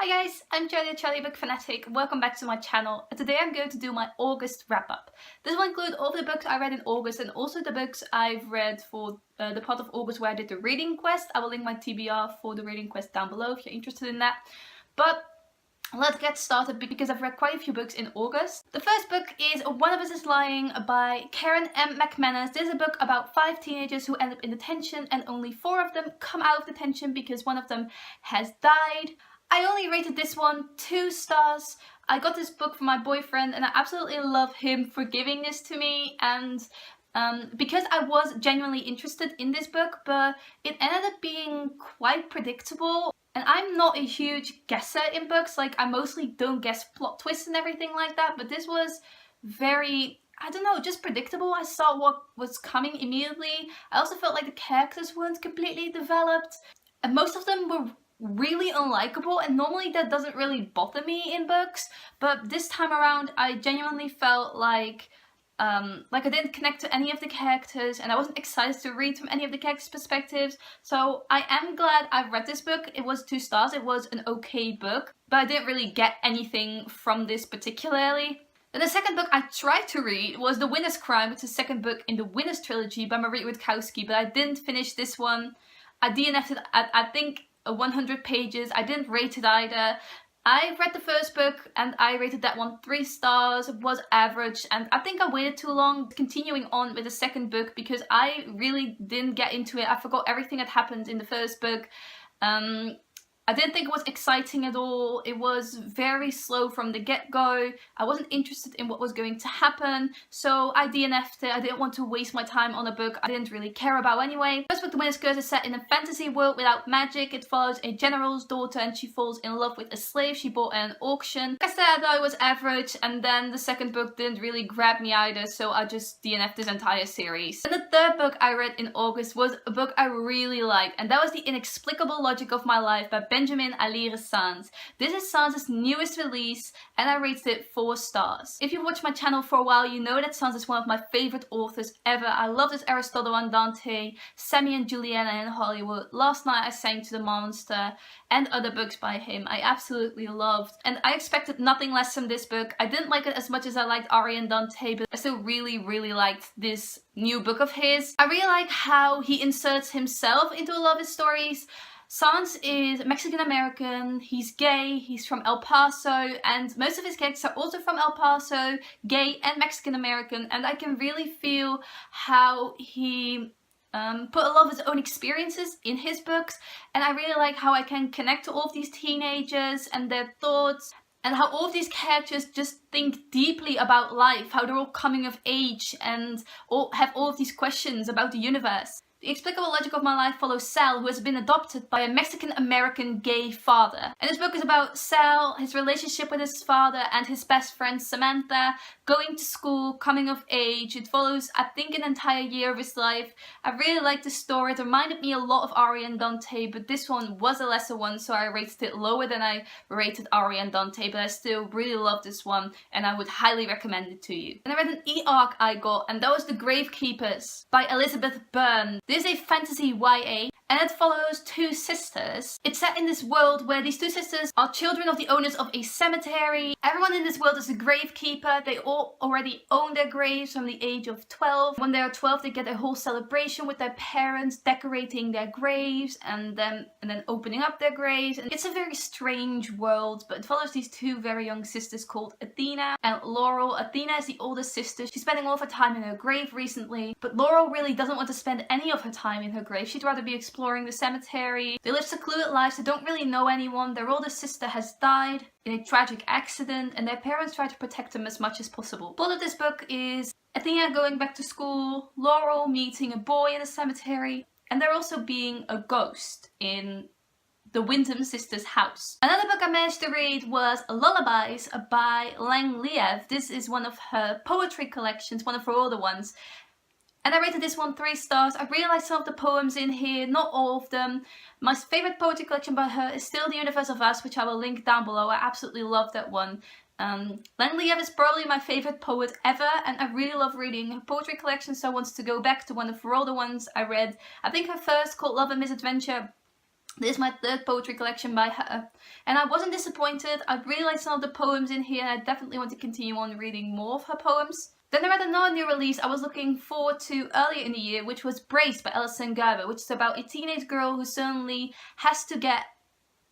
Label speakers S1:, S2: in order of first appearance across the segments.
S1: Hi guys, I'm Charlie Book Fanatic. Welcome back to my channel. And today I'm going to do my August wrap up. This will include all the books I read in August and also the books I've read for the part of August where I did the reading quest. I will link my TBR for the reading quest down below if you're interested in that. But let's get started because I've read quite a few books in August. The first book is One of Us is Lying by Karen M. McManus. This is a book about 5 teenagers who end up in detention and only 4 of them come out of detention because one of them has died. I only rated this one 2 stars. I got this book from my boyfriend and I absolutely love him for giving this to me, and because I was genuinely interested in this book, but it ended up being quite predictable. And I'm not a huge guesser in books, like I mostly don't guess plot twists and everything like that, but this was very, I don't know, just predictable. I saw what was coming immediately. I also felt like the characters weren't completely developed, and most of them were really unlikable, and normally that doesn't really bother me in books, but this time around I genuinely felt like I didn't connect to any of the characters and I wasn't excited to read from any of the characters' perspectives. So I am glad I read this book. It was 2 stars, it was an okay book, but I didn't really get anything from this particularly. And the second book I tried to read was The Winner's Crime, which is the second book in the Winner's Trilogy by Marie Witkowski, but I didn't finish this one. I DNF'd it at, I think, 100 pages. I didn't rate it either. I read the first book and I rated that one 3 stars. It was average, and I think I waited too long continuing on with the second book because I really didn't get into it. I forgot everything that happened in the first book. I didn't think it was exciting at all. It was very slow from the get-go. I wasn't interested in what was going to happen, so I DNF'd it. I didn't want to waste my time on a book I didn't really care about anyway. First book, The Winner's Curse, is set in a fantasy world without magic. It follows a general's daughter and she falls in love with a slave she bought at an auction. I said that was average, and then the second book didn't really grab me either, so I just DNF'd this entire series. And the third book I read in August was a book I really liked, and that was The Inexplicable Logic of My Life by Benjamin Alire Sanz. This is Sanz's newest release and I rated it 4 stars. If you've watched my channel for a while, you know that Sanz is one of my favourite authors ever. I love this Aristotle and Dante, Sammy and Juliana in Hollywood, Last Night I Sang to the Monster, and other books by him I absolutely loved. And I expected nothing less from this book. I didn't like it as much as I liked Ari and Dante, but I still really liked this new book of his. I really like how he inserts himself into a lot of his stories. Sanz is Mexican-American, he's gay, he's from El Paso, and most of his characters are also from El Paso, gay and Mexican-American, and I can really feel how he put a lot of his own experiences in his books, and I really like how I can connect to all of these teenagers and their thoughts, and how all of these characters just think deeply about life, how they're all coming of age and have all of these questions about the universe. The Inexplicable Logic of My Life follows Sal, who has been adopted by a Mexican-American gay father. And this book is about Sal, his relationship with his father and his best friend Samantha, going to school, coming of age. It follows, I think, an entire year of his life. I really liked the story. It reminded me a lot of Ari and Dante, but this one was a lesser one, so I rated it lower than I rated Ari and Dante, but I still really love this one and I would highly recommend it to you. And I read an e-arc I got, and that was The Gravekeepers by Elizabeth Byrne. This is a fantasy YA, and it follows 2 sisters. It's set in this world where these 2 sisters are children of the owners of a cemetery. Everyone in this world is a gravekeeper. They all already own their graves from the age of 12. When they are 12, they get a whole celebration with their parents, decorating their graves and then opening up their graves. And it's a very strange world, but it follows these 2 very young sisters called Athena and Laurel. Athena is the oldest sister. She's spending all of her time in her grave recently, but Laurel really doesn't want to spend any of her time in her grave. She'd rather be exploring the cemetery. They live secluded lives, they don't really know anyone. Their oldest sister has died in a tragic accident and their parents try to protect them as much as possible. Plot of this book is Athena going back to school, Laurel meeting a boy in a cemetery, and there also being a ghost in the Wyndham sisters' house. Another book I managed to read was Lullabies by Lang Liev. This is one of her poetry collections, one of her older ones. And I rated this one 3 stars. I really like some of the poems in here, not all of them. My favourite poetry collection by her is still The Universe of Us, which I will link down below. I absolutely love that one. Lang Liev is probably my favourite poet ever, and I really love reading her poetry collection, so I wanted to go back to one of her older ones I read. I think her first, called Love and Misadventure, This is my third poetry collection by her, and I wasn't disappointed. I really liked some of the poems in here, and I definitely want to continue on reading more of her poems. Then I read another new release I was looking forward to earlier in the year, which was Braced by Ellison, which is about a teenage girl who suddenly has to get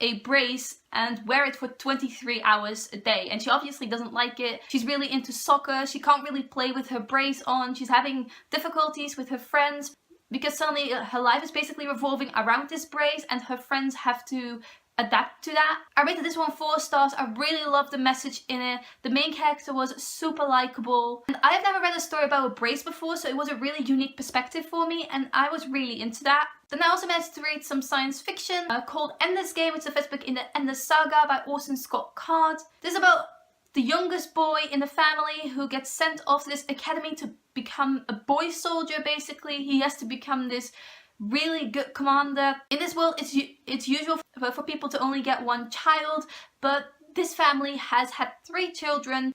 S1: a brace and wear it for 23 hours a day, and she obviously doesn't like it. She's really into soccer, she can't really play with her brace on, she's having difficulties with her friends because suddenly her life is basically revolving around this brace and her friends have to adapt to that. I rated this one 4 stars. I really loved the message in it. The main character was super likable, and I have never read a story about a brace before, so it was a really unique perspective for me and I was really into that. Then I also managed to read some science fiction called Endless Game. It's the first book in the Endless Saga by Orson Scott Card. This is about the youngest boy in the family who gets sent off to this academy to become a boy soldier. Basically, he has to become this really good commander. In this world, it's usual for people to only get one child, but this family has had 3 children.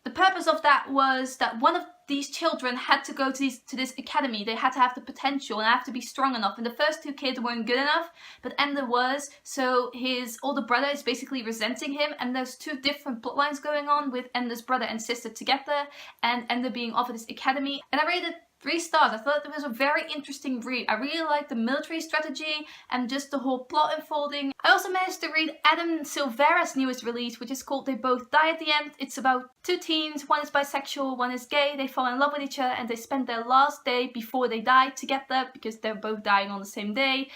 S1: The purpose of that was that one of these children had to go to this academy. They had to have the potential and have to be strong enough, and the first 2 kids weren't good enough, but Ender was, so his older brother is basically resenting him, and there's 2 different plot lines going on with Ender's brother and sister together and Ender being offered this academy. And I rated 3 stars. I thought it was a very interesting read. I really liked the military strategy and just the whole plot unfolding. I also managed to read Adam Silvera's newest release, which is called They Both Die at the End. It's about 2 teens, one is bisexual, one is gay. They fall in love with each other and they spend their last day before they die together because they're both dying on the same day.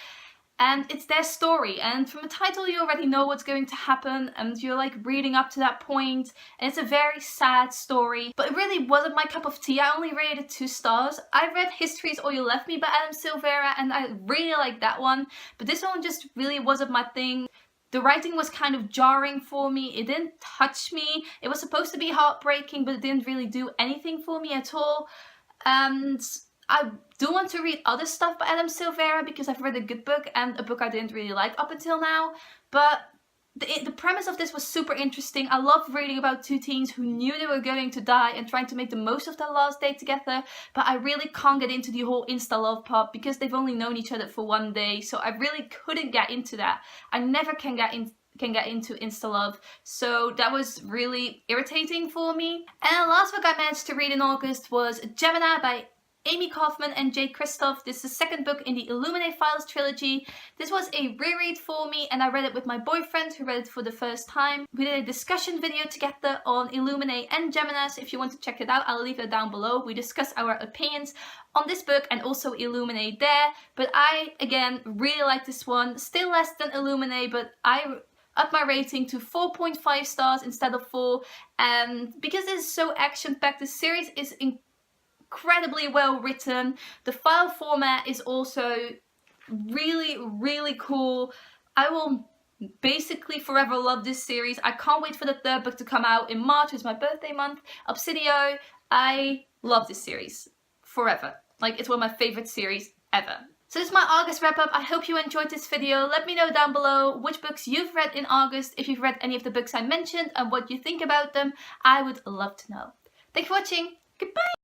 S1: And it's their story, and from the title you already know what's going to happen and you're like reading up to that point, and it's a very sad story, but it really wasn't my cup of tea. I only rated 2 stars. I read History's All You Left Me by Adam Silvera and I really liked that one, but this one just really wasn't my thing. The writing was kind of jarring for me, it didn't touch me, it was supposed to be heartbreaking but it didn't really do anything for me at all. And I do want to read other stuff by Adam Silvera because I've read a good book and a book I didn't really like up until now, but the premise of this was super interesting. I love reading about 2 teens who knew they were going to die and trying to make the most of their last day together, but I really can't get into the whole insta love part because they've only known each other for 1 day, so I really couldn't get into that. I never can get into insta love, so that was really irritating for me. And the last book I managed to read in August was Gemini by Amy Kaufman and Jay Kristoff. This is the 2nd book in the Illuminae Files trilogy. This was a reread for me and I read it with my boyfriend who read it for the first time. We did a discussion video together on Illuminae and Gemini, so if you want to check it out, I'll leave it down below. We discuss our opinions on this book and also Illuminae there, but I, again, really like this one. Still less than Illuminae, but I up my rating to 4.5 stars instead of 4, and because this is so action-packed, the series is incredibly well written. The file format is also really cool. I will basically forever love this series. I can't wait for the 3rd book to come out in March. It's my birthday month. Obsidio. I love this series forever. Like, it's one of my favorite series ever. So this is my August wrap up. I hope you enjoyed this video. Let me know down below which books you've read in August, if you've read any of the books I mentioned and what you think about them. I would love to know. Thanks for watching. Goodbye!